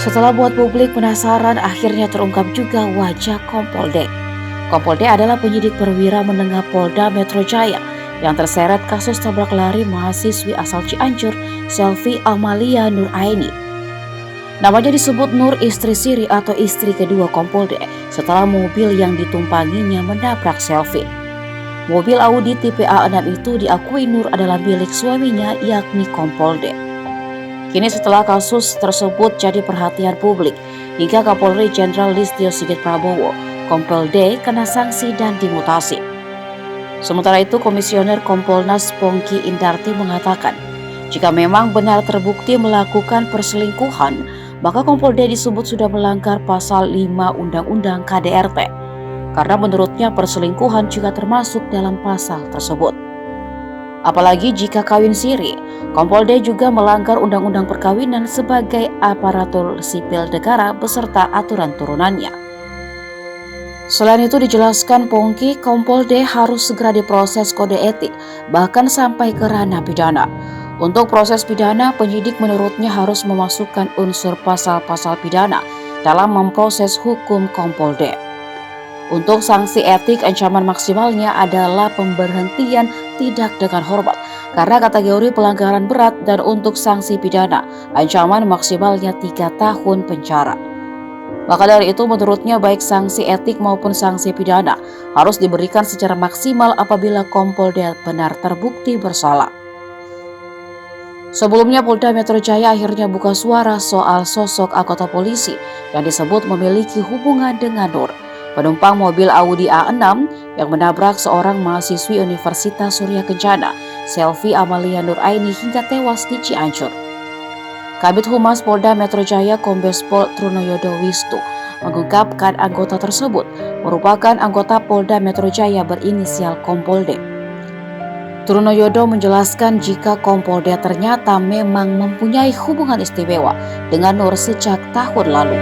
Setelah buat publik penasaran, akhirnya terungkap juga wajah Kompol D. Kompol D adalah penyidik perwira menengah Polda Metro Jaya yang terseret kasus tabrak lari mahasiswi asal Cianjur, Selvi Amalia Nuraini. Namanya disebut Nur, istri siri atau istri kedua Kompol D setelah mobil yang ditumpanginya menabrak Selvi. Mobil Audi tipe A6 itu diakui Nur adalah milik suaminya, yakni Kompol D. Kini setelah kasus tersebut jadi perhatian publik, hingga Kapolri Jenderal Listio Sigit Prabowo, Kompol D kena sanksi dan dimutasi. Sementara itu, Komisioner Kompolnas Pongki Indarti mengatakan, jika memang benar terbukti melakukan perselingkuhan, maka Kompol D disebut sudah melanggar pasal 5 Undang-Undang KDRT, karena menurutnya perselingkuhan juga termasuk dalam pasal tersebut. Apalagi jika kawin siri, Kompol D juga melanggar Undang-Undang Perkawinan sebagai aparatur sipil negara beserta aturan turunannya. Selain itu dijelaskan Pongki, Kompol D harus segera diproses kode etik, bahkan sampai ke ranah pidana. Untuk proses pidana, penyidik menurutnya harus memasukkan unsur pasal-pasal pidana dalam memproses hukum Kompol D. Untuk sanksi etik, ancaman maksimalnya adalah pemberhentian tidak dengan hormat karena kategori pelanggaran berat, dan untuk sanksi pidana, ancaman maksimalnya 3 tahun penjara. Maka dari itu, menurutnya baik sanksi etik maupun sanksi pidana harus diberikan secara maksimal apabila Kompol D benar terbukti bersalah. Sebelumnya, Polda Metro Jaya akhirnya buka suara soal sosok anggota polisi yang disebut memiliki hubungan dengan Nur, penumpang mobil Audi A6 yang menabrak seorang mahasiswi Universitas Surya Kencana, Selvi Amalia Nuraini, hingga tewas di Cianjur. Kabid Humas Polda Metro Jaya Kombes Pol Trunoyodo Wisnu mengungkapkan anggota tersebut merupakan anggota Polda Metro Jaya berinisial Kompol D. Trunoyodo menjelaskan jika Kompol D ternyata memang mempunyai hubungan istimewa dengan Nur sejak tahun lalu.